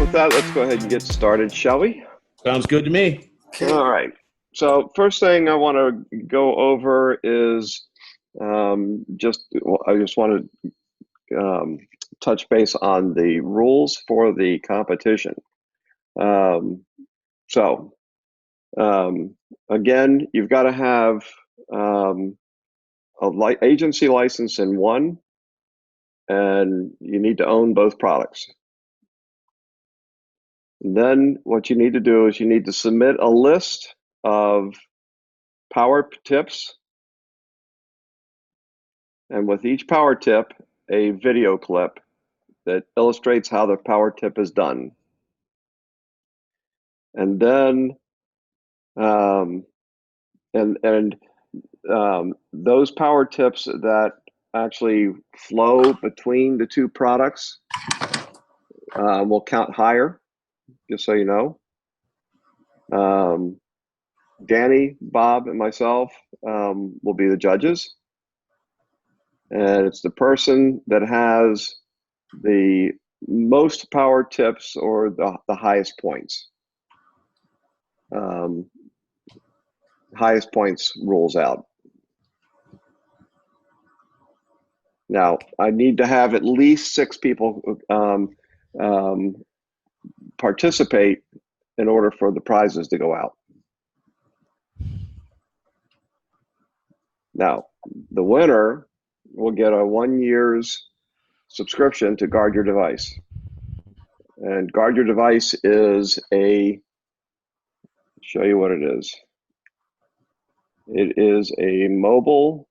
with that, let's go ahead and get started, shall we? Sounds good to me. Okay. All right. So first thing I want to go over is I just want to touch base on the rules for the competition. Um, so again, you've got to have agency license in one, and you need to own both products. And then what you need to do is you need to submit a list of power tips, and with each power tip, a video clip that illustrates how the power tip is done. And then those power tips that actually flow between the two products will count higher, just so you know. Danny, Bob, and myself will be the judges. And it's the person that has the most power tips or the highest points. Highest points rules out. Now, I need to have at least 6 people participate in order for the prizes to go out. Now, the winner will get a 1 year's subscription to Guard Your Device. And Guard Your Device is show you what it is. It is a mobile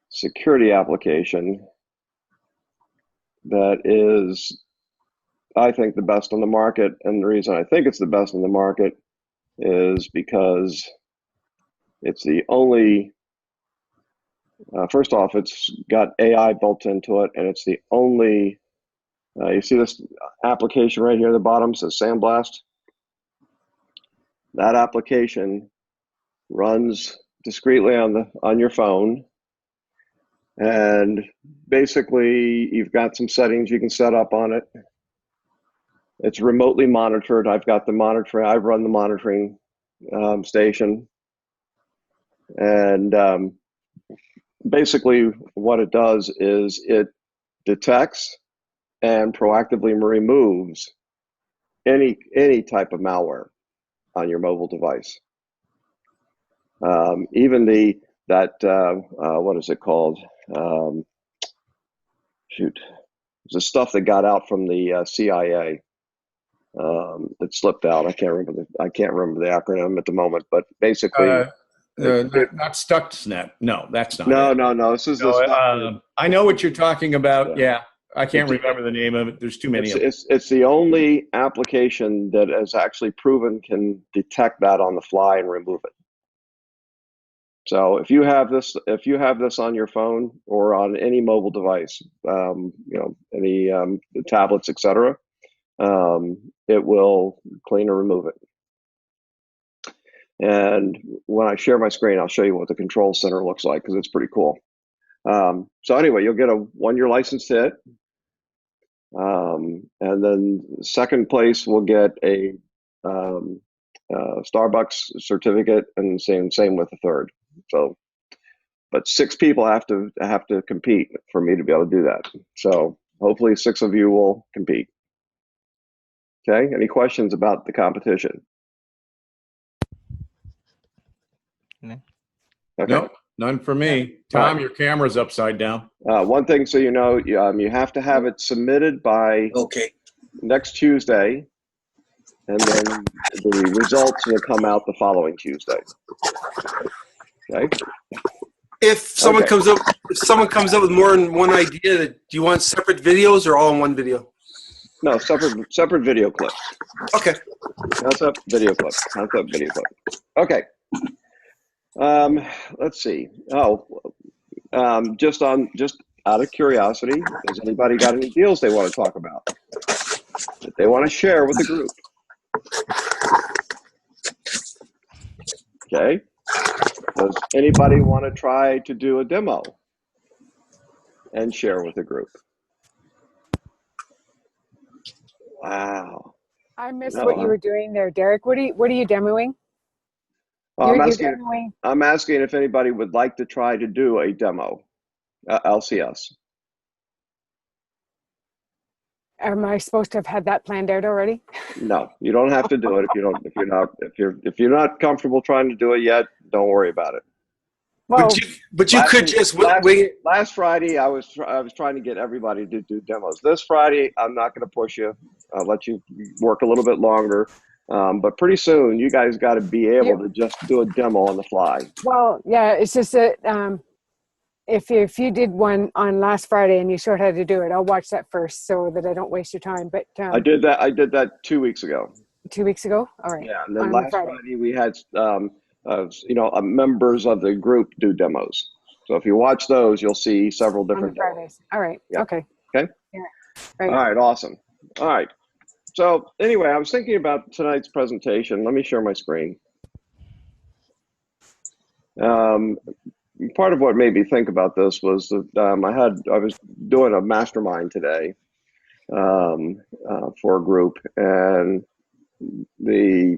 security application that is, I think, the best on the market. And the reason I think it's the best on the market is because it's the only, first off, it's got AI built into it, and it's the only, you see this application right here at the bottom, says Sandblast? That application runs discreetly on your phone, and basically you've got some settings you can set up on it. It's remotely monitored. I've got the monitoring. I've run the monitoring station, and basically what it does is it detects and proactively removes any type of malware on your mobile device. Even what is it called? Shoot, the stuff that got out from the CIA that slipped out. I can't remember the acronym at the moment, but basically, Not Stuxnet. No, that's not it. No. This is the stuff. I know what you're talking about. Yeah, I can't remember the name of it. There's too many of them. It's the only application that has actually proven can detect that on the fly and remove it. So if you have this on your phone or on any mobile device, any tablets, etc., it will clean or remove it. And when I share my screen, I'll show you what the control center looks like, because it's pretty cool. So anyway, you'll get a 1-year license to it. And then second place will get a Starbucks certificate, and same with the third. So, but 6 people have to compete for me to be able to do that. So hopefully 6 of you will compete. Okay, any questions about the competition? No. Okay. Nope, none for me. Tom, your camera's upside down. One thing, so you know, you have to have it submitted by next Tuesday, and then the results will come out the following Tuesday. Okay. If someone comes up with more than one idea, do you want separate videos or all in one video? No, separate video clips. Okay. Concept video clip. Okay. Let's see. Just out of curiosity, has anybody got any deals they want to talk about that they want to share with the group? Okay. Does anybody want to try to do a demo and share with the group? Wow. I missed what you No, were doing there, Derek. What are you demoing? I'm You're asking. demoing. I'm asking if anybody would like to try to do a demo, LCS. Am I supposed to have had that planned out already? No, you don't have to do it if you don't. If you're not comfortable trying to do it yet, don't worry about it. Well, But you could just wait. Last Friday, I was trying to get everybody to do demos. This Friday, I'm not going to push you. I'll let you work a little bit longer. But pretty soon, you guys got to be able to just do a demo on the fly. well, yeah. It's just that if you did one on last Friday and you showed how to do it, I'll watch that first so that I don't waste your time. But I did that. I did that 2 weeks ago. 2 weeks ago, all right. Yeah, and then On last Friday we had members of the group do demos. So if you watch those, you'll see several on the different demos. Fridays. All right. Yeah. Okay. Okay. Yeah. All Right. right. Awesome. All right. So anyway, I was thinking about tonight's presentation. Let me share my screen. Part of what made me think about this was that I was doing a mastermind today for a group, and the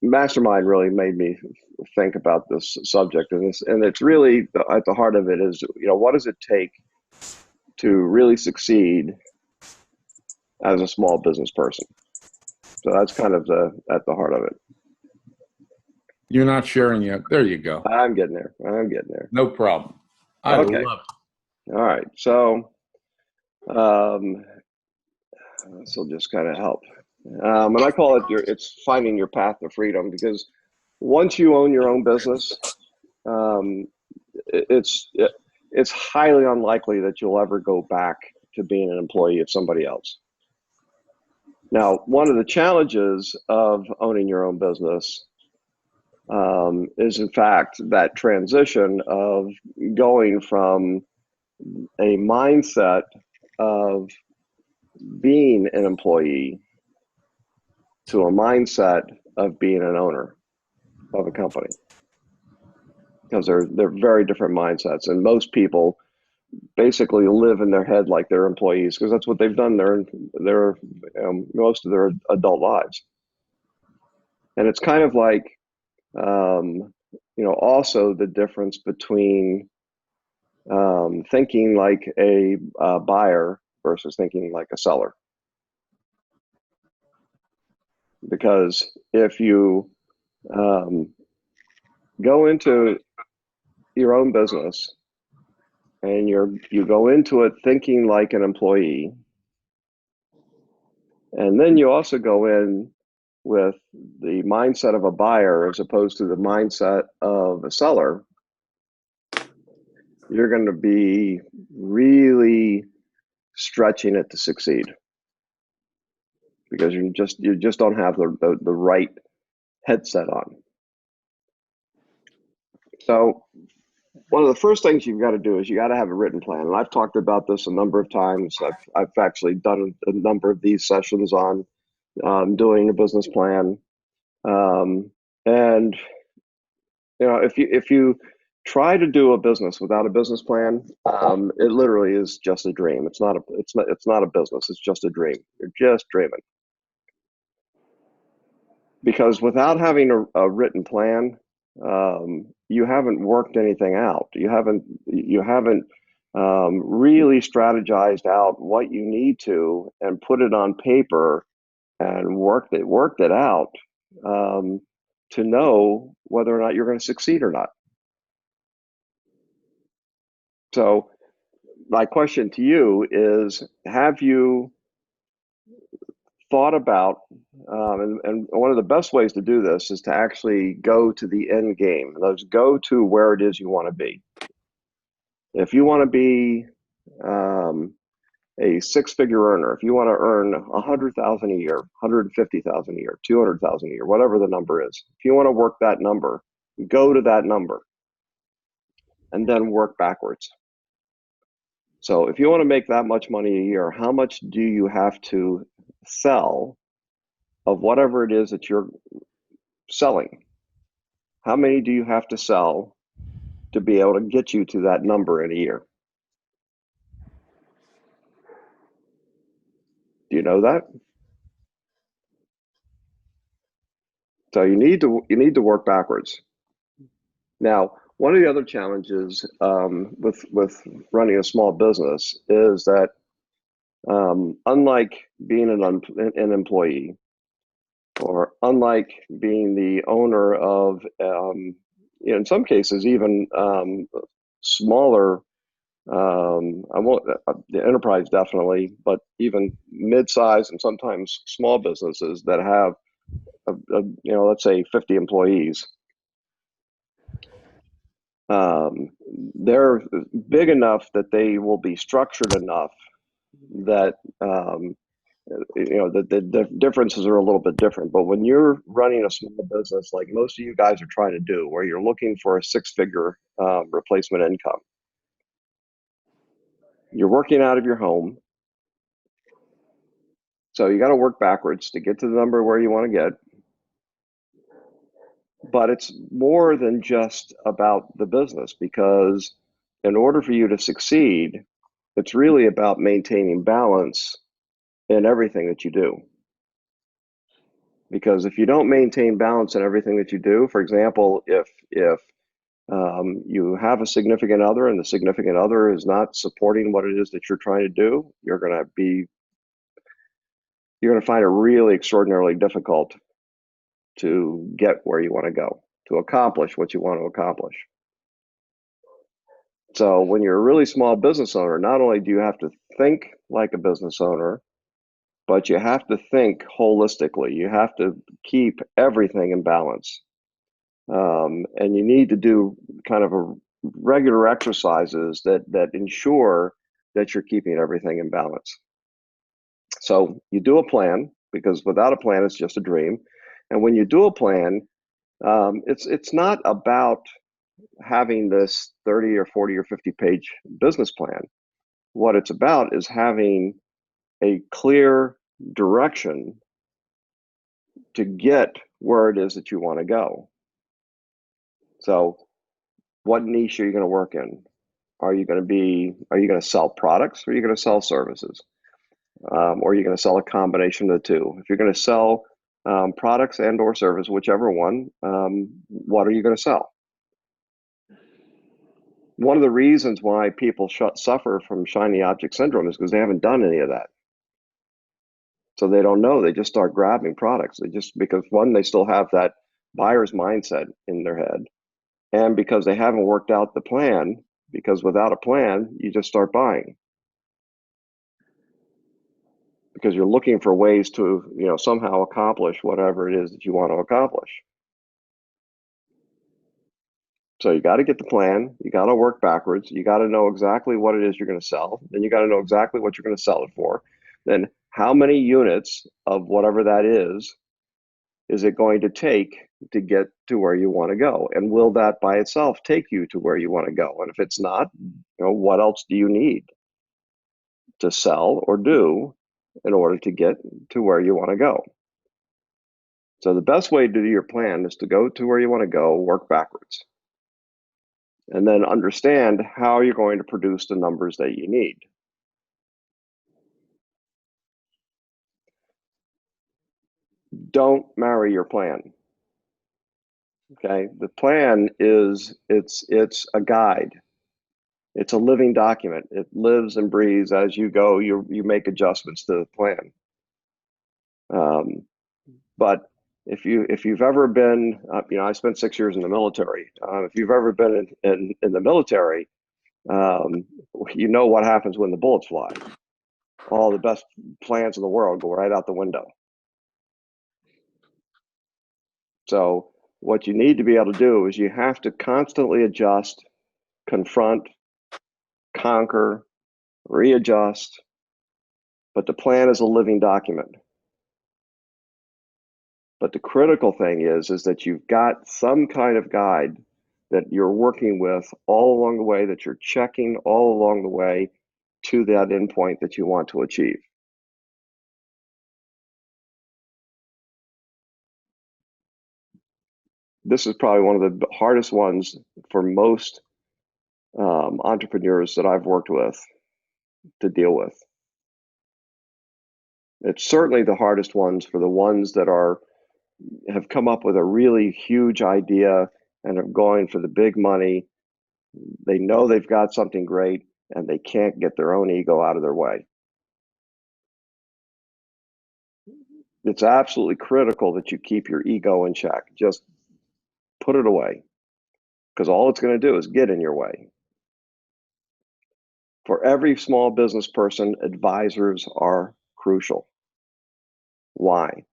mastermind really made me think about this subject, and it's really at the heart of it is, what does it take to really succeed as a small business person? So that's kind of at the heart of it. You're not sharing yet. There you go. I'm getting there. I'm getting there. No problem. I Okay. love it. All right. So this will just kind of help. And I call it it's finding your path to freedom, because once you own your own business, it's highly unlikely that you'll ever go back to being an employee of somebody else. Now, one of the challenges of owning your own business is, in fact, that transition of going from a mindset of being an employee to a mindset of being an owner of a company, because they're very different mindsets, and most people basically live in their head like they're employees, because that's what they've done their most of their adult lives. And it's kind of like also the difference between thinking like a buyer versus thinking like a seller. Because if you go into your own business and you go into it thinking like an employee, and then you also go in with the mindset of a buyer as opposed to the mindset of a seller, you're going to be really stretching it to succeed, because you just don't have the right headset on. So one of the first things you've got to do is you got to have a written plan. And I've talked about this a number of times. I've actually done a number of these sessions on doing a business plan. And if you try to do a business without a business plan, it literally is just a dream. It's not a business. It's just a dream. You're just dreaming. Because without having a written plan, you haven't worked anything out. You haven't really strategized out what you need to, and put it on paper and worked it out to know whether or not you're going to succeed or not. So my question to you is, have you thought about, and one of the best ways to do this is to actually go to the end game. Let's go to where it is you want to be. If you want to be a six-figure earner, if you want to earn 100,000 a year, 150,000 a year, 200,000 a year, whatever the number is, if you want to work that number, go to that number and then work backwards. So if you want to make that much money a year, how much do you have to sell of whatever it is that you're selling? How many do you have to sell to be able to get you to that number in a year? Do you know that? So you need to work backwards. Now, one of the other challenges with running a small business is that unlike being an employee, or unlike being the owner of, in some cases, even smaller, I won't, the enterprise definitely, but even mid-sized and sometimes small businesses that have, let's say 50 employees. They're big enough that they will be structured enough that the differences are a little bit different. But when you're running a small business, like most of you guys are trying to do, where you're looking for a six-figure replacement income, you're working out of your home. So you got to work backwards to get to the number where you want to get. But it's more than just about the business, because in order for you to succeed, it's really about maintaining balance in everything that you do. Because if you don't maintain balance in everything that you do, for example, if you have a significant other and the significant other is not supporting what it is that you're trying to do, you're going to find it really extraordinarily difficult to get where you want to go, to accomplish what you want to accomplish. So when you're a really small business owner, not only do you have to think like a business owner, but you have to think holistically. You have to keep everything in balance. And you need to do kind of a regular exercises that ensure that you're keeping everything in balance. So you do a plan, because without a plan, it's just a dream. And when you do a plan, it's not about having this 30 or 40 or 50 page business plan. What it's about is having a clear direction to get where it is that you want to go. So what niche are you going to work in? Are you going to sell products, or are you going to sell services? Or are you going to sell a combination of the two? If you're going to sell products and or service, whichever one, what are you going to sell? One of the reasons why people suffer from shiny object syndrome is because they haven't done any of that. So they don't know. They just start grabbing products. Because one, they still have that buyer's mindset in their head, and because they haven't worked out the plan. Because without a plan, you just start buying. Because you're looking for ways to, somehow accomplish whatever it is that you want to accomplish. So you got to get the plan. You got to work backwards. You got to know exactly what it is you're going to sell. Then you got to know exactly what you're going to sell it for. Then how many units of whatever that is it going to take to get to where you want to go? And will that by itself take you to where you want to go? And if it's not, what else do you need to sell or do in order to get to where you want to go? So the best way to do your plan is to go to where you want to go, work backwards, and then understand how you're going to produce the numbers that you need. Don't marry your plan. Okay, the plan it's a guide. It's a living document. It lives and breathes as you go. You make adjustments to the plan. But if you've ever been, I spent 6 years in the military. If you've ever been in the military, you know what happens when the bullets fly. All the best plans in the world go right out the window. So what you need to be able to do is you have to constantly adjust, confront, conquer, readjust. But the plan is a living document. But the critical thing is that you've got some kind of guide that you're working with all along the way, that you're checking all along the way to that endpoint that you want to achieve. This is probably one of the hardest ones for most entrepreneurs that I've worked with to deal with. It's certainly the hardest ones for the ones that have come up with a really huge idea and are going for the big money. They know they've got something great and they can't get their own ego out of their way. It's absolutely critical that you keep your ego in check. Just put it away, because all it's going to do is get in your way. For every small business person, advisors are crucial. Why?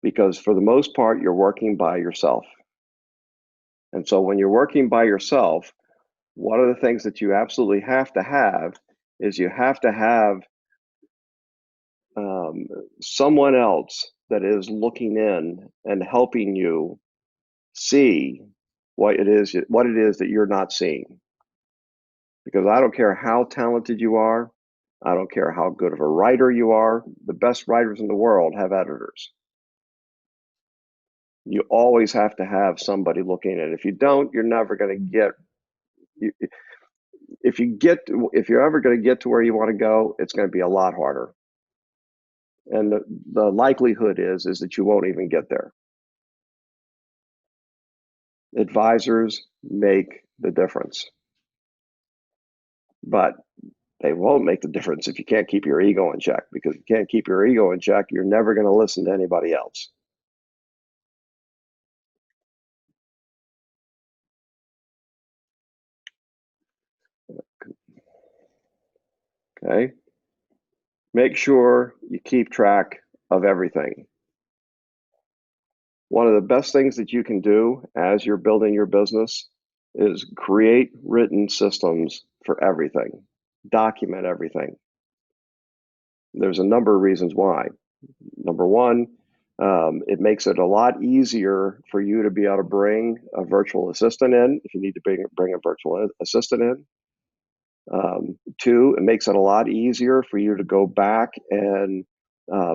Because for the most part, you're working by yourself. And so when you're working by yourself, one of the things that you absolutely have to have is you have to have someone else that is looking in and helping you see what it is that you're not seeing. Because I don't care how talented you are, I don't care how good of a writer you are, the best writers in the world have editors. You always have to have somebody looking at it. If you don't, you're never going to get. If you're ever going to get to where you want to go, it's going to be a lot harder. And the likelihood is that you won't even get there. Advisors make the difference, but they won't make the difference if you can't keep your ego in check. Because if you can't keep your ego in check, you're never going to listen to anybody else. Okay. Make sure you keep track of everything. One of the best things that you can do as you're building your business is create written systems for everything. Document everything. There's a number of reasons why. Number one, it makes it a lot easier for you to be able to bring a virtual assistant in if you need to bring a virtual assistant in. Two, it makes it a lot easier for you to go back and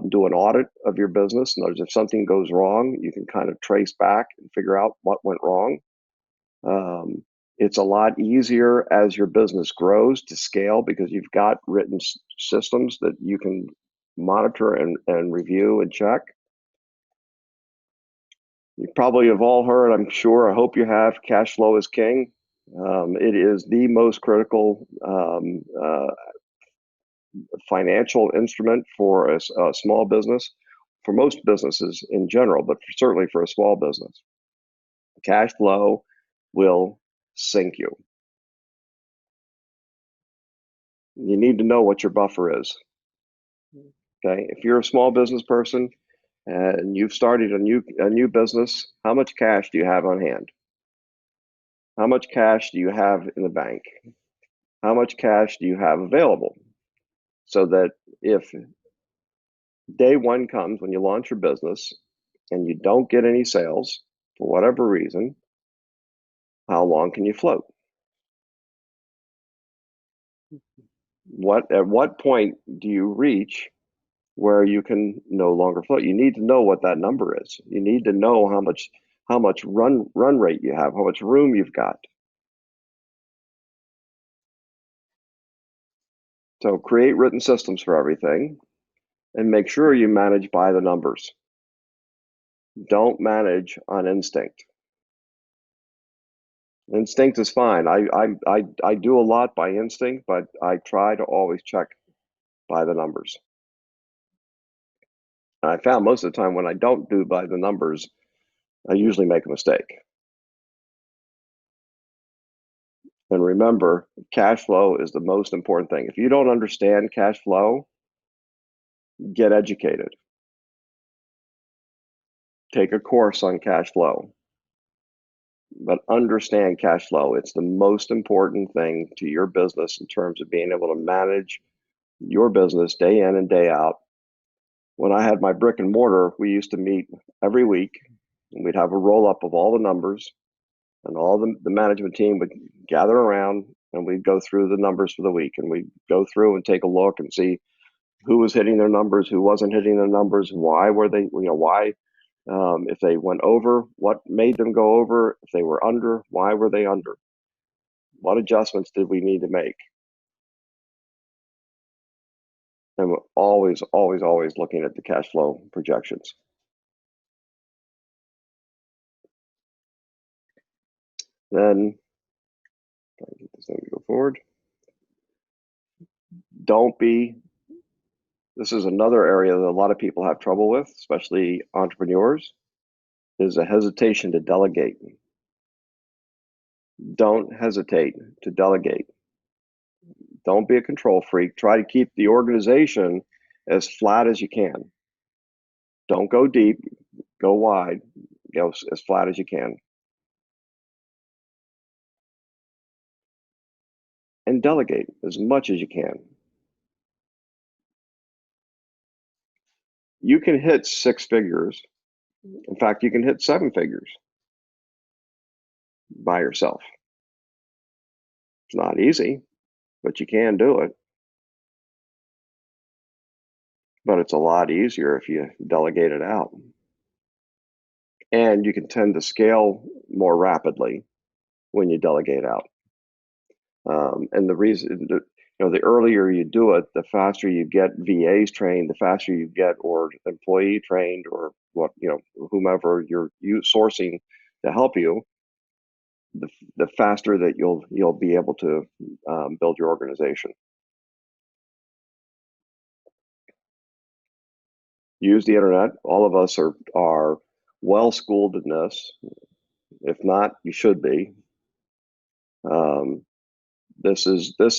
do an audit of your business. In other words, if something goes wrong, you can kind of trace back and figure out what went wrong. It's a lot easier as your business grows to scale because you've got written systems that you can monitor and review and check. You probably have all heard, I'm sure, I hope you have, cash flow is king. It is the most critical financial instrument for a small business, for most businesses in general, but certainly for a small business. Cash flow will sink you. You need to know what your buffer is. Okay, if you're a small business person and you've started a new business, how much cash do you have on hand? How much cash do you have in the bank? How much cash do you have available? So that if day one comes when you launch your business and you don't get any sales for whatever reason, how long can you float? At what point do you reach where you can no longer float? You need to know what that number is. You need to know how much run rate you have, how much room you've got. So create written systems for everything and make sure you manage by the numbers. Don't manage on instinct. Instinct is fine. I do a lot by instinct, but I try to always check by the numbers. And I found most of the time when I don't do by the numbers, I usually make a mistake. And remember, cash flow is the most important thing. If you don't understand cash flow, get educated. Take a course on cash flow. But understand cash flow. It's the most important thing to your business in terms of being able to manage your business day in and day out. When I had my brick and mortar, we used to meet every week and we'd have a roll up of all the numbers, and all the management team would gather around and we'd go through the numbers for the week, and we'd go through and take a look and see who was hitting their numbers, who wasn't hitting their numbers, why were they, why, if they went over, what made them go over, if they were under, why were they under, what adjustments did we need to make. And we're always, always, always looking at the cash flow projections. Then, try to get this thing to go forward. This is another area that a lot of people have trouble with, especially entrepreneurs, is a hesitation to delegate. Don't hesitate to delegate. Don't be a control freak. Try to keep the organization as flat as you can. Don't go deep, go wide, go as flat as you can. And delegate as much as you can. You can hit 6 figures. In fact, you can hit 7 figures by yourself. It's not easy, but you can do it. But it's a lot easier if you delegate it out. And you can tend to scale more rapidly when you delegate out. And the reason, the earlier you do it, the faster you get VAs trained, the faster you get or employee trained or whomever you're sourcing to help you, the faster that you'll be able to build your organization. Use the internet. All of us are well schooled in this. If not, you should be. This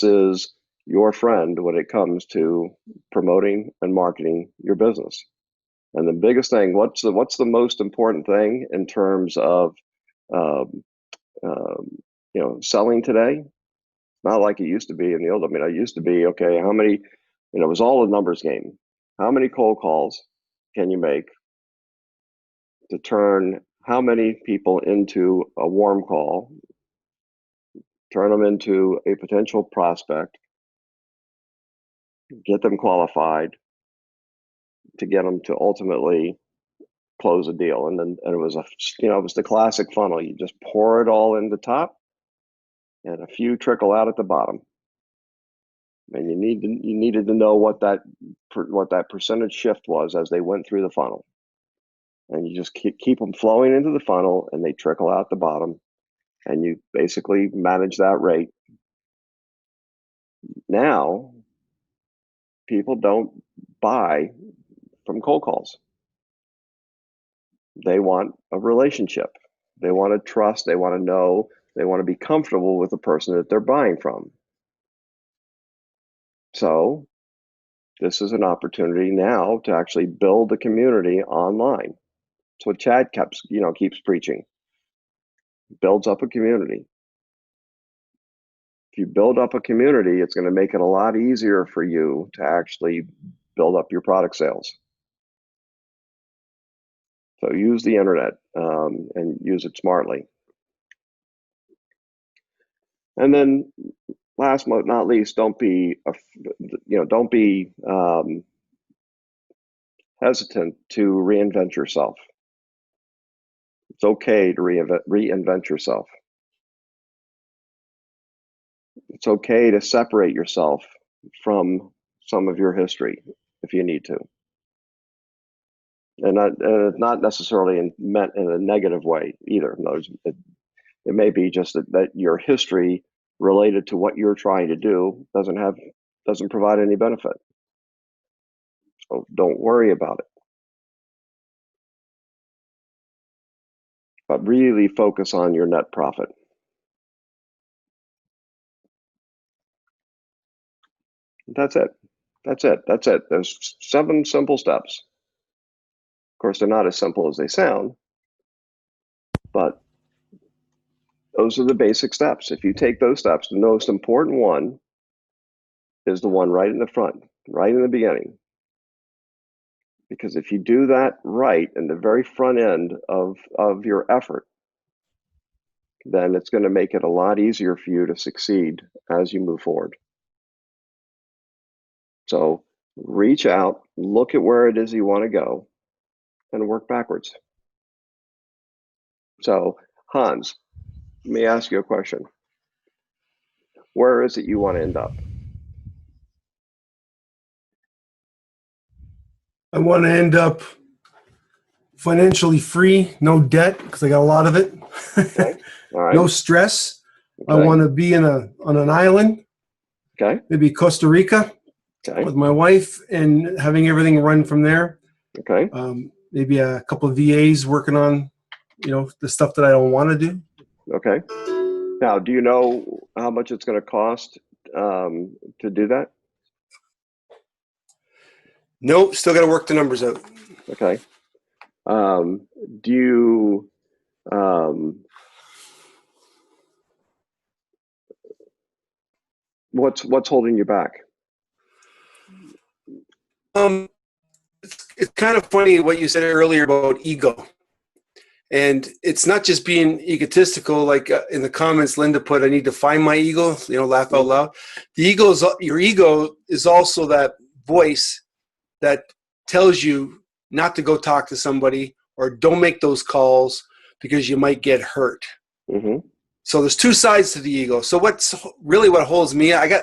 is your friend when it comes to promoting and marketing your business. And the biggest thing, what's the most important thing in terms of selling today? Not like it used to be in the old. I mean, I used to be, okay, how many, it was all a numbers game. How many cold calls can you make to turn how many people into a warm call, turn them into a potential prospect, get them qualified to get them to ultimately close a deal. And it was it was the classic funnel. You just pour it all in the top and a few trickle out at the bottom. And you needed to know what that percentage shift was as they went through the funnel. And you just keep them flowing into the funnel and they trickle out the bottom. And you basically manage that rate. Now, people don't buy from cold calls. They want a relationship. They want to trust. They want to know. They want to be comfortable with the person that they're buying from. So this is an opportunity now to actually build a community online. That's what Chad keeps preaching. Builds up a community. If you build up a community, it's going to make it a lot easier for you to actually build up your product sales. So use the internet and use it smartly. And then, last but not least, don't be hesitant to reinvent yourself. It's okay to reinvent yourself. It's okay to separate yourself from some of your history if you need to. And not necessarily meant in a negative way either. No, it may be just that your history related to what you're trying to do doesn't provide any benefit. So don't worry about it. But really focus on your net profit. That's it. That's it. That's it. There's 7 simple steps. Of course, they're not as simple as they sound, but those are the basic steps. If you take those steps, the most important one is the one right in the front, right in the beginning. Because if you do that right in the very front end of your effort, then it's going to make it a lot easier for you to succeed as you move forward. So reach out, look at where it is you want to go, and work backwards. So, Hans, let me ask you a question. Where is it you want to end up? I want to end up financially free, no debt, because I got a lot of it. Okay. All right. No stress. I Okay. want to be on an island, Okay. maybe Costa Rica, Okay. with my wife, and having everything run from there. Okay. Maybe a couple of VAs working on, the stuff that I don't want to do. Okay. Now, do you know how much it's going to cost to do that? Nope, still got to work the numbers out. Okay. Do you what's holding you back? It's kind of funny what you said earlier about ego. And it's not just being egotistical, like in the comments, Linda put, I need to find my ego, laugh out loud. Your ego is also that voice that tells you not to go talk to somebody or don't make those calls because you might get hurt. Mm-hmm. So there's two sides to the ego. So what holds me, I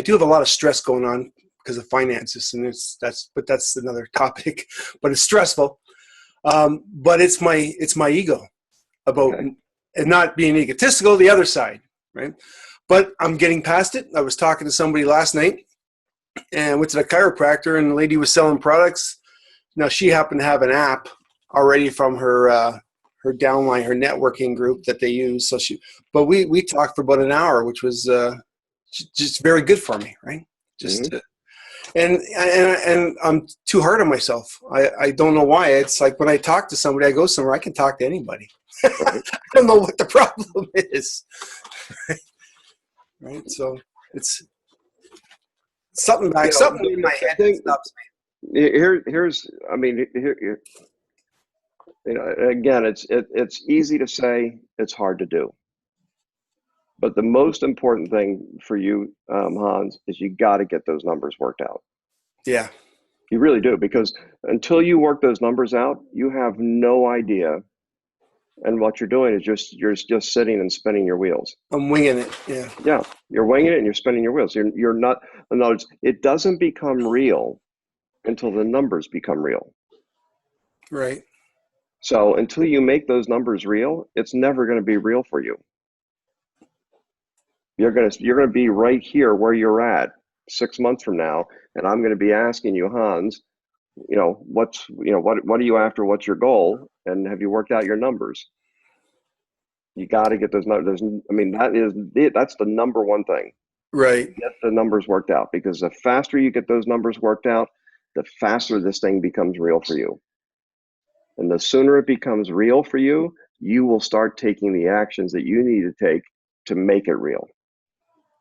do have a lot of stress going on because of finances, and that's another topic, but it's stressful. But it's my ego about and not being egotistical, the other side, right? But I'm getting past it. I was talking to somebody last night and went to the chiropractor, and the lady was selling products. Now, she happened to have an app already from her downline, her networking group that they use. But we talked for about an hour, which was just very good for me, right? And I'm too hard on myself. I don't know why. It's like when I talk to somebody, I go somewhere, I can talk to anybody. Right. I don't know what the problem is. Right? So it's something in my head that stops me. Here's I mean, here, again, it's easy to say, it's hard to do. But the most important thing for you, Hans, is you got to get those numbers worked out. Yeah. You really do, because until you work those numbers out, you have no idea. And what you're doing is you're just sitting and spinning your wheels. I'm winging it. Yeah. Yeah, you're winging it and you're spinning your wheels. You're not. In other words, it doesn't become real until the numbers become real. Right. So until you make those numbers real, it's never going to be real for you. You're going to be right here where you're at 6 months from now, and I'm going to be asking you, Hans, what are you after? What's your goal? And have you worked out your numbers? You got to get those numbers. I mean, that's the number one thing. Right. Get the numbers worked out, because the faster you get those numbers worked out, the faster this thing becomes real for you. And the sooner it becomes real for you, you will start taking the actions that you need to take to make it real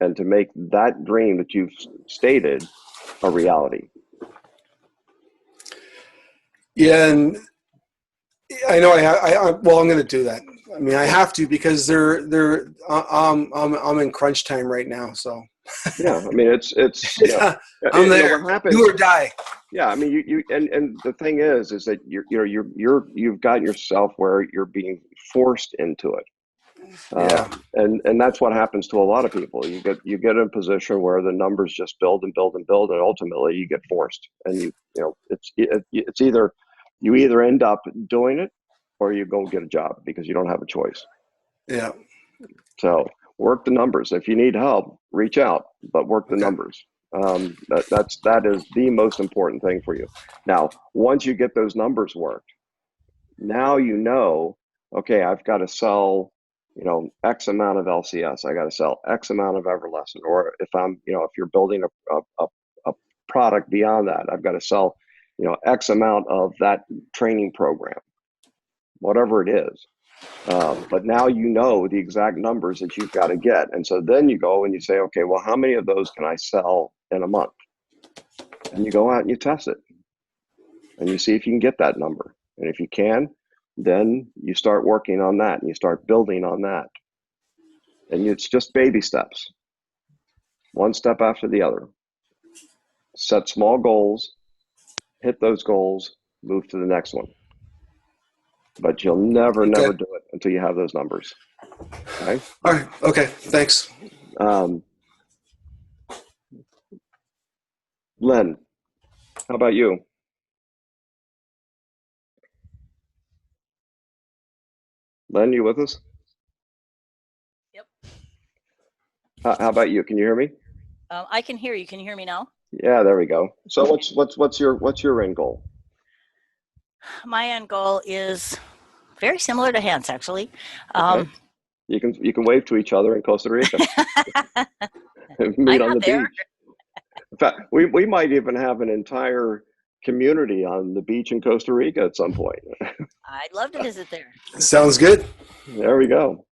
and to make that dream that you've stated a reality. Yeah, and I know I'm going to do that. I mean, I have to, because I'm in crunch time right now. So yeah, I mean, it's I'm there. What happens, do or die. Yeah, I mean, and the thing is that you've got yourself where you're being forced into it. Yeah. And that's what happens to a lot of people. You get in a position where the numbers just build and build and build, and ultimately you get forced. And it's either you end up doing it, or you go get a job because you don't have a choice. Yeah. So work the numbers. If you need help, reach out, but work the numbers. That is the most important thing for you. Now, once you get those numbers worked, now okay, I've got to sell, X amount of LCS. I got to sell X amount of Everlesson. Or if if you're building a product beyond that, I've got to sell, X amount of that training program, whatever it is. But now you know the exact numbers that you've got to get. And so then you go and you say, okay, well, how many of those can I sell in a month? And you go out and you test it. And you see if you can get that number. And if you can, then you start working on that and you start building on that. And it's just baby steps, one step after the other. Set small goals, hit those goals, move to the next one. But you'll never do it until you have those numbers. Okay? All right. Okay. Thanks. Len, how about you? Len, you with us? Yep. How about you? Can you hear me? I can hear you. Can you hear me now? Yeah, there we go. So what's your end goal? My end goal is very similar to Hans, actually. Okay. You can wave to each other in Costa Rica. Meet I'm on not the there. beach. In fact, we might even have an entire community on the beach in Costa Rica at some point. I'd love to visit there. Sounds good. There we go.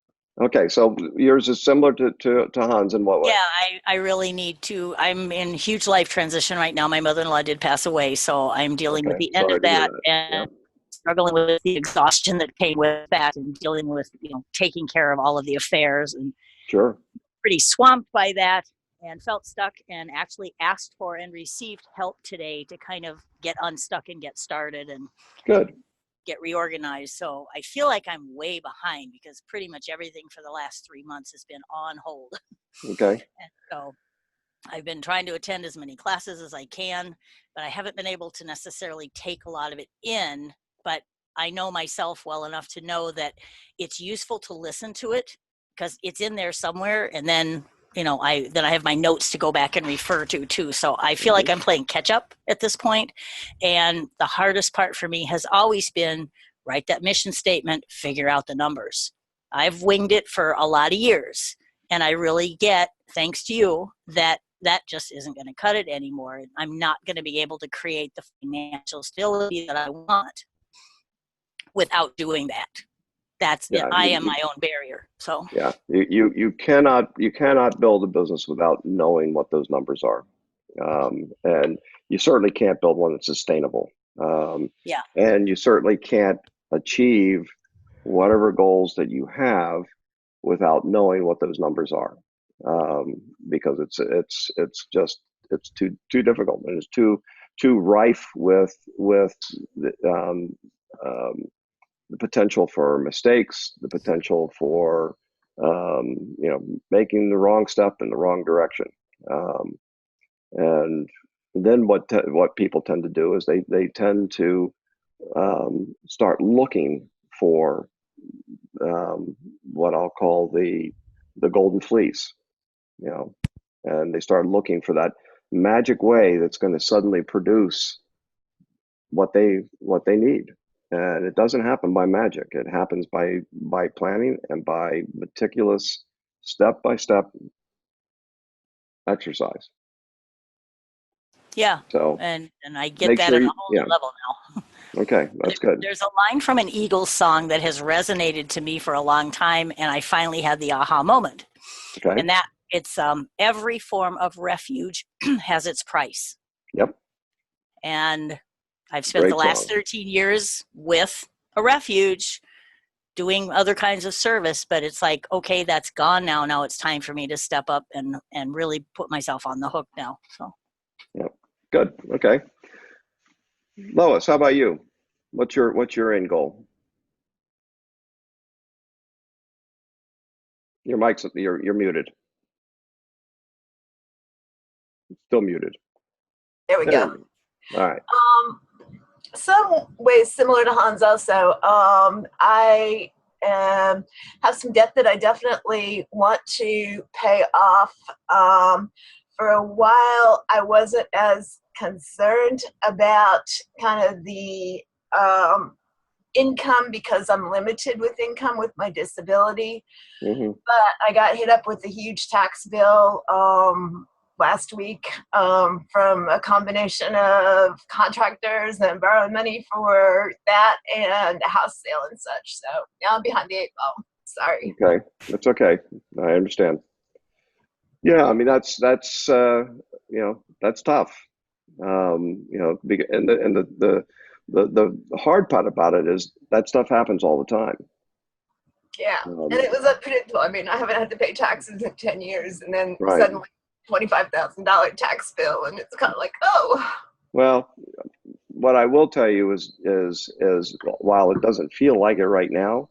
Okay, so yours is similar to Hans in what way? Yeah, I really need to. I'm in huge life transition right now. My mother-in-law did pass away, so I'm dealing with Okay, the end sorry of to hear that that. and Yeah, struggling with the exhaustion that came with that and dealing with, taking care of all of the affairs and sure. pretty swamped by that and felt stuck and actually asked for and received help today to kind of get unstuck and get started and Good. get reorganized. So I feel like I'm way behind because pretty much everything for the last 3 months has been on hold. Okay. And so I've been trying to attend as many classes as I can, but I haven't been able to necessarily take a lot of it in. But I know myself well enough to know that it's useful to listen to it because it's in there somewhere. And then, I have my notes to go back and refer to too. So I feel like I'm playing catch up at this point. And the hardest part for me has always been write that mission statement, figure out the numbers. I've winged it for a lot of years. And I really get, thanks to you, that just isn't going to cut it anymore. I'm not going to be able to create the financial stability that I want without doing that. I am my own barrier. So yeah, you cannot build a business without knowing what those numbers are, and you certainly can't build one that's sustainable. Yeah. And you certainly can't achieve whatever goals that you have without knowing what those numbers are, because it's too difficult, and it's too rife with um, um, the potential for mistakes, the potential for making the wrong step in the wrong direction, and then what people tend to do is they tend to start looking for what I'll call the golden fleece, and they start looking for that magic way that's going to suddenly produce what they need. And it doesn't happen by magic. It happens by planning and by meticulous step-by-step exercise. yeah, So and I get make that sure at a you, whole yeah. new level now. Okay, that's good. There's a line from an Eagles song that has resonated to me for a long time, and I finally had the aha moment. Okay. And that it's every form of refuge has its price. Yep. And I've spent the Great last song. 13 years with a refuge doing other kinds of service, but it's like, okay, that's gone now. Now it's time for me to step up and really put myself on the hook now. So Yep. Good. Okay. Lois, how about you? What's your end goal? Your mic's you're muted. Still muted. There we There go. you go. All right. Some ways similar to Hans also. I have some debt that I definitely want to pay off. For a while, I wasn't as concerned about kind of the income because I'm limited with income with my disability. Mm-hmm. But I got hit up with a huge tax bill last week from a combination of contractors and borrowing money for that and a house sale and such. So now I'm behind the 8 ball. Sorry. Okay, that's okay. I understand. Yeah, I mean that's that's tough. And the hard part about it is that stuff happens all the time. Yeah, and it was unpredictable. I mean, I haven't had to pay taxes in 10 years, and then Right. suddenly $25,000 tax bill, and it's kind of like, oh. Well, what I will tell you is while it doesn't feel like it right now,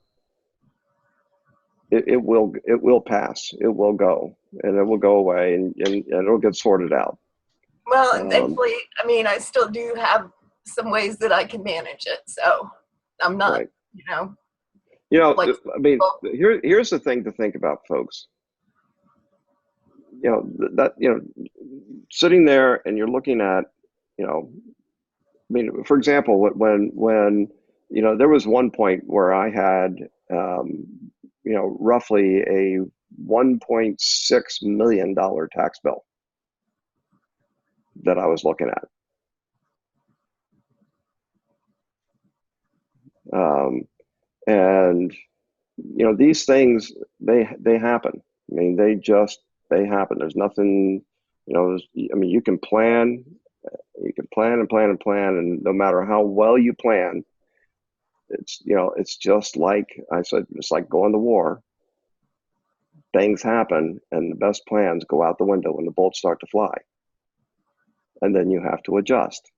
it will pass. It will go, and it will go away, and it'll get sorted out. Well, and thankfully, I mean, I still do have some ways that I can manage it, so I'm not, Right. You know, Like, I mean, well, here's the thing to think about, folks. You know, that, you know, sitting there and you're looking at, you know, I mean, for example, when you know, there was one point where I had, you know, roughly a $1.6 million tax bill that I was looking at. And you know, these things, they happen. I mean, they happen. There's nothing, you know, I mean, you can plan and plan and plan, and no matter how well you plan, it's, you know, it's just like I said, it's like going to war. Things happen, and the best plans go out the window when the bolts start to fly, and then you have to adjust.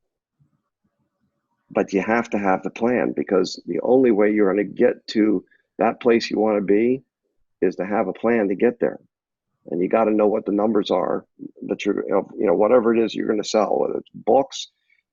But you have to have the plan, because the only way you're going to get to that place you want to be is to have a plan to get there. And you got to know what the numbers are that you're, you know, whatever it is you're going to sell, whether it's books,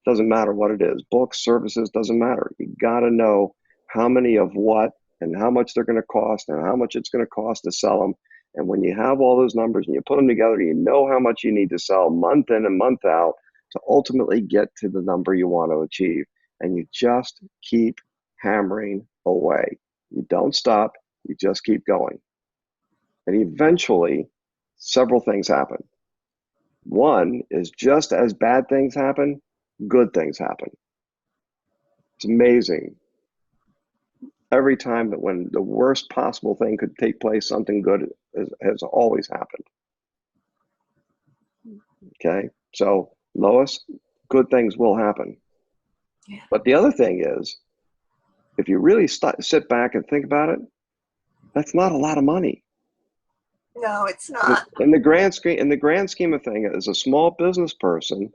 doesn't matter what it is, books, services, doesn't matter. You got to know how many of what and how much they're going to cost and how much it's going to cost to sell them. And when you have all those numbers and you put them together, you know how much you need to sell month in and month out to ultimately get to the number you want to achieve. And you just keep hammering away. You don't stop, you just keep going. And eventually, several things happen. One is, just as bad things happen, good things happen. It's amazing. Every time that when the worst possible thing could take place, something good has always happened. Okay, so Lois, good things will happen. Yeah. But the other thing is, if you really sit back and think about it, that's not a lot of money. no, it's not. In the grand scheme of things, as a small business person,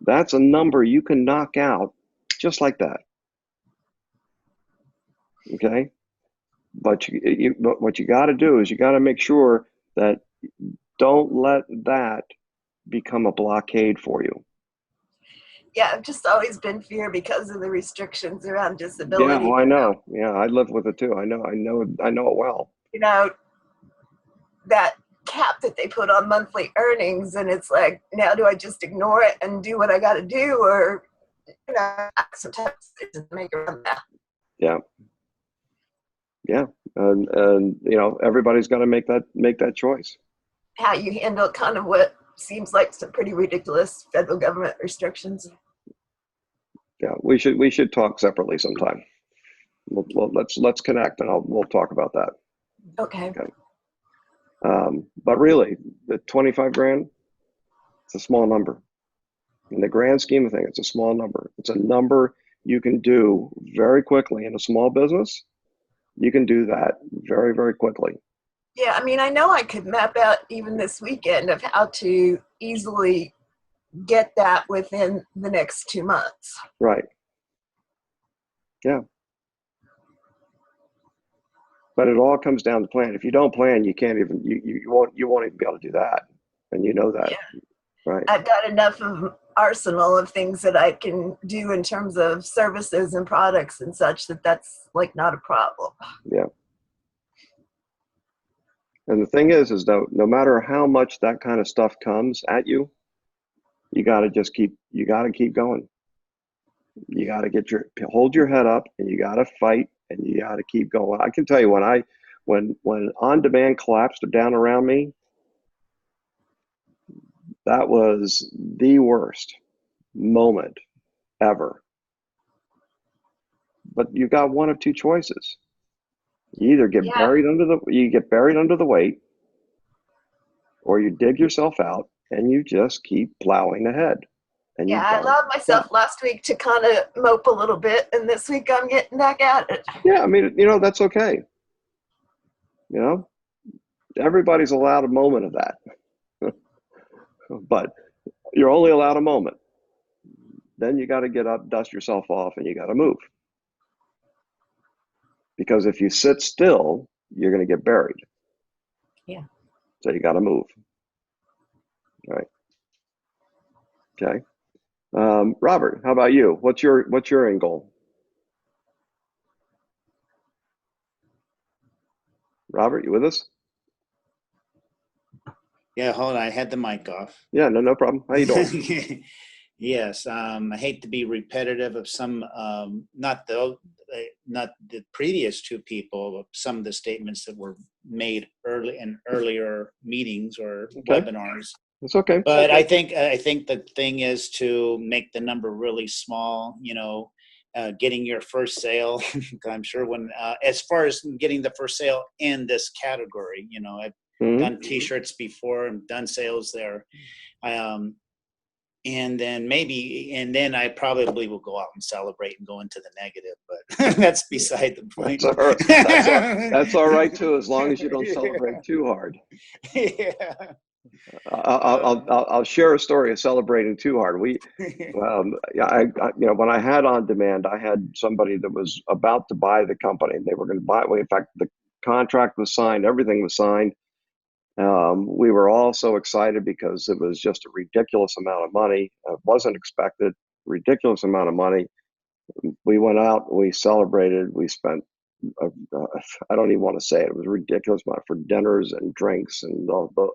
that's a number you can knock out just like that. Okay, but but what you got to do is you got to make sure that don't let that become a blockade for you. Yeah, I've just always been fear because of the restrictions around Yeah, disability. well, I know. Yeah, I live with it too. I know it well. You know, that cap that they put on monthly earnings, and it's like, now do I just ignore it and do what I got to do, or, you know, sometimes to make around that. Yeah, yeah, and you know, everybody's got to make that choice. How you handle kind of what seems like some pretty ridiculous federal government restrictions. Yeah, we should talk separately sometime. Let's connect, and we'll talk about that. Okay. Okay. But really, the 25 grand, it's a small number. In the grand scheme of things, it's a small number. It's a number you can do very quickly in a small business. You can do that very, very quickly. Yeah, I mean, I know I could map out even this weekend of how to easily get that within the next 2 months. Right. Yeah. But it all comes down to plan. If you don't plan, you can't even, you won't even be able to do that. And you know that. Yeah. Right. I've got enough of arsenal of things that I can do in terms of services and products and such that's like not a problem. Yeah. And the thing is no matter how much that kind of stuff comes at you, you got to keep going. You got to hold your head up, and you got to fight, and you got to keep going. I can tell you, when on-demand collapsed down around me, that was the worst moment ever. But you got one of two choices. You either get Yeah. buried under the weight, or you dig yourself out and you just keep plowing ahead. And Yeah, you I don't allowed myself stop. last week to kind of mope a little bit, and this week I'm getting back at it. Yeah, I mean, you know, that's okay. You know, everybody's allowed a moment of that. But you're only allowed a moment. Then you got to get up, dust yourself off, and you got to move. Because if you sit still, you're going to get buried. Yeah. So you got to move. All right. Okay. Robert, how about you? What's your end goal? Robert, you with us? Yeah, hold on. I had the mic off. Yeah, no problem. How you doing? Yes, I hate to be repetitive of some, not the previous two people, but some of the statements that were made earlier meetings or webinars. It's okay. But I think the thing is to make the number really small. Getting your first sale. I'm sure as far as getting the first sale in this category, I've done T-shirts before and done sales there. And then I probably will go out and celebrate and go into the negative, but that's beside the point. That's all right too, as long as you don't celebrate too hard. Yeah. I'll share a story of celebrating too hard. When I had On Demand, I had somebody that was about to buy the company. They were going to buy it. In fact, the contract was signed, everything was signed. We were all so excited because it was just a ridiculous amount of money. It wasn't expected, ridiculous amount of money. We went out, we celebrated, we spent, I don't even want to say it, it was a ridiculous amount for dinners and drinks and all the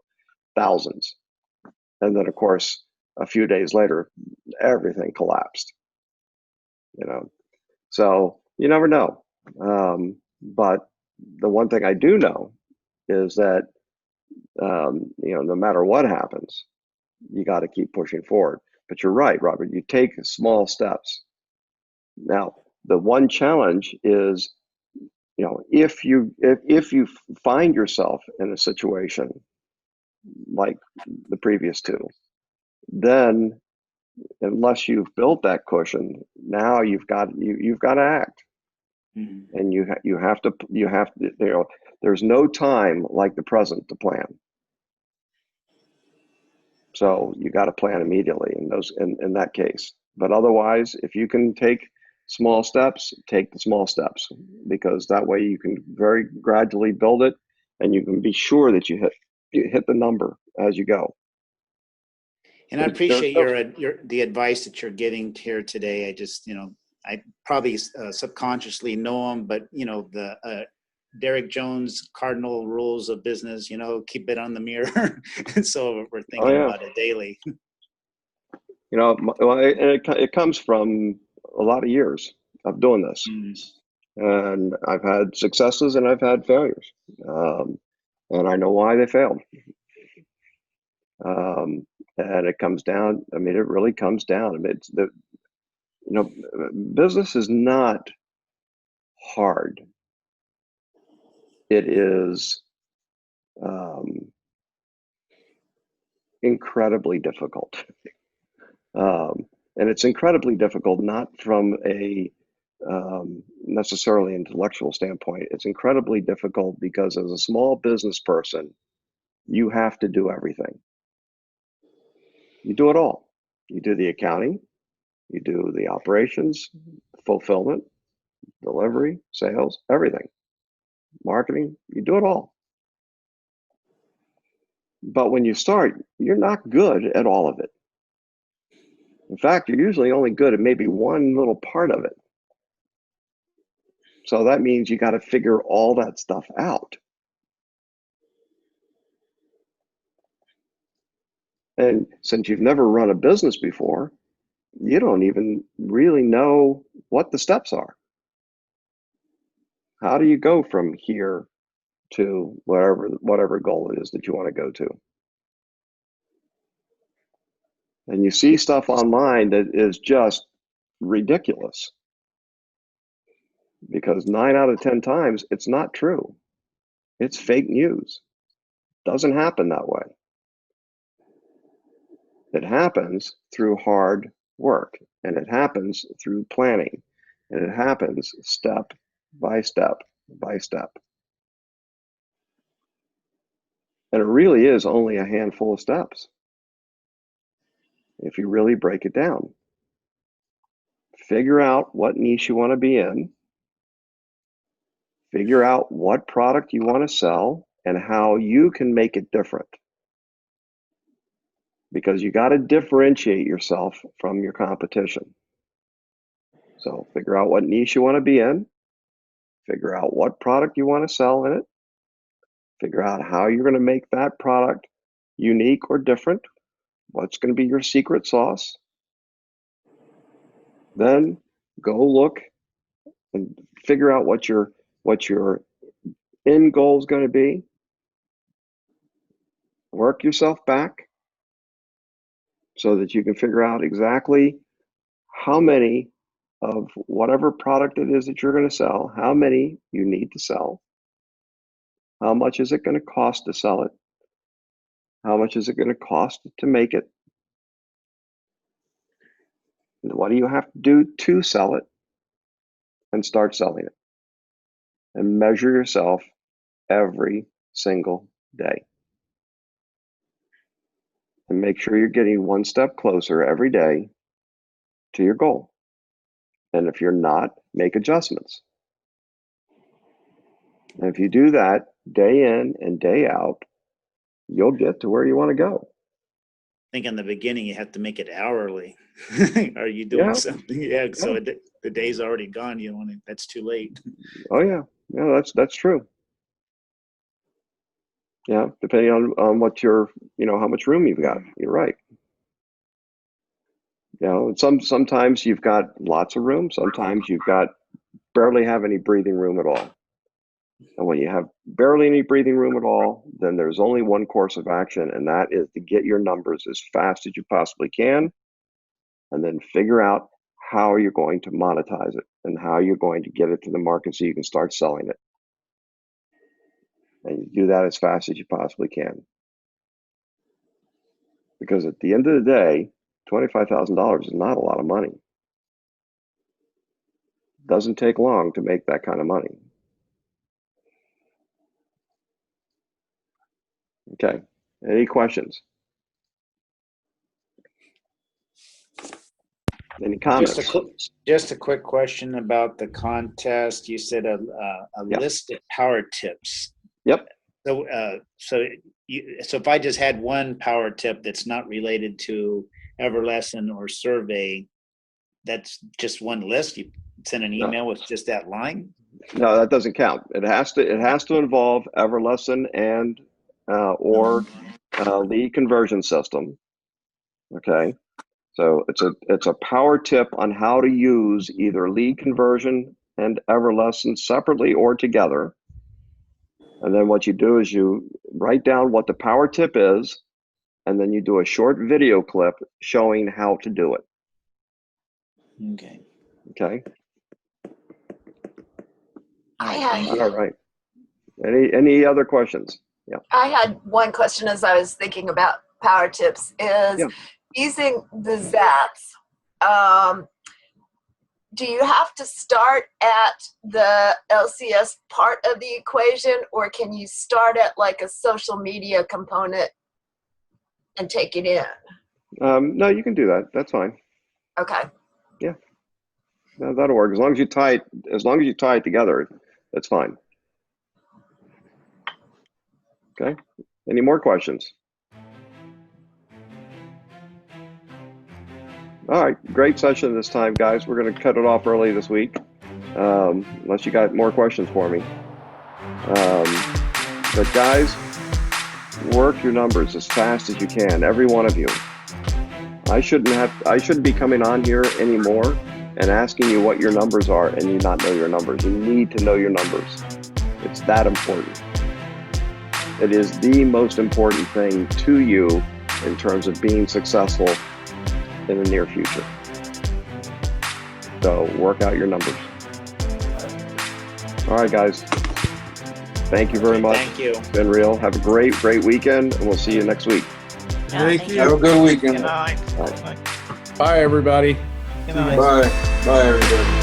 thousands. And then, of course, a few days later, everything collapsed. So you never know. But the one thing I do know is that no matter what happens, you got to keep pushing forward. But you're right, Robert. You take small steps. Now, the one challenge is, if you find yourself in a situation like the previous two, then unless you've built that cushion, now you've got to act, and you have to there's no time like the present to plan. So you got to plan immediately in that case. But otherwise, if you can take small steps, take the small steps, because that way you can very gradually build it, and you can be sure that you hit the number as you go. And I appreciate the advice that you're giving here today. I just, I probably subconsciously know them, but the Derek Jones cardinal rules of business, keep it on the mirror. So we're thinking about it daily. It comes from a lot of years of doing this. And I've had successes and I've had failures. And I know why they failed. And it comes down, it really comes down. Business is not hard. It is incredibly difficult. And it's incredibly difficult, not from a necessarily intellectual standpoint. It's incredibly difficult because as a small business person, you have to do everything. You do it all. You do the accounting, you do the operations, fulfillment, delivery, sales, everything. Marketing, you do it all. But when you start, you're not good at all of it. In fact, you're usually only good at maybe one little part of it. So that means you got to figure all that stuff out. And since you've never run a business before, you don't even really know what the steps are. How do you go from here to whatever goal it is that you want to go to? And you see stuff online that is just ridiculous, because 9 out of 10 times it's not true. It's fake news. Doesn't happen that way. It happens through hard work, and it happens through planning, and it happens step by step by step. And it really is only a handful of steps if you really break it down. Figure out what niche you want to be in. Figure out what product you want to sell and how you can make it different. Because you got to differentiate yourself from your competition. So figure out what niche you want to be in. Figure out what product you want to sell in it. Figure out how you're going to make that product unique or different. What's going to be your secret sauce? Then go look and figure out what your end goal is going to be. Work yourself back so that you can figure out exactly how many of whatever product it is that you're going to sell, how many you need to sell. How much is it going to cost to sell it? How much is it going to cost to make it? What do you have to do to sell it? And start selling it. And measure yourself every single day. And make sure you're getting one step closer every day to your goal. And if you're not, make adjustments. And if you do that day in and day out, you'll get to where you want to go. I think in the beginning you have to make it hourly. Are you doing something? Yeah. So the day's already gone. You want that's too late. Oh yeah. Yeah, that's true. Yeah, depending on what your, how much room you've got. You're right. Sometimes you've got lots of room. Sometimes you've got barely have any breathing room at all. And when you have barely any breathing room at all, then there's only one course of action, and that is to get your numbers as fast as you possibly can, and then figure out how you're going to monetize it and how you're going to get it to the market so you can start selling it. And you do that as fast as you possibly can. Because at the end of the day, $25,000 is not a lot of money. It doesn't take long to make that kind of money. Okay, any questions? Any comments? Just a quick question about the contest. You said a list of power tips. Yep. So if I just had one power tip that's not related to Everlesson or survey, that's just one list. You send an email with just that line. No, that doesn't count. It has to involve Everlesson and or lead conversion system. Okay. So it's a power tip on how to use either lead conversion and Everlesson separately or together. And then what you do is you write down what the power tip is, and then you do a short video clip showing how to do it. Okay. Okay. All right. Any other questions? Yeah. I had one question as I was thinking about power tips is using the Zaps. Do you have to start at the LCS part of the equation, or can you start at like a social media component and take it in? No, you can do that. That's fine. Okay. Yeah. No, that'll work. As long as you tie it together, that's fine. Okay. Any more questions? All right, great session this time, guys. We're going to cut it off early this week, unless you got more questions for me. But guys, work your numbers as fast as you can, every one of you. I shouldn't be coming on here anymore and asking you what your numbers are and you not know your numbers. You need to know your numbers. It's that important. It is the most important thing to you in terms of being successful in the near future. So work out your numbers. All right, guys. Thank you very much. Thank you. It's been real. Have a great weekend, and we'll see you next week. Thank you. Have a good weekend. Good night. Bye. Bye, everybody. Good night. Bye. Bye, everybody.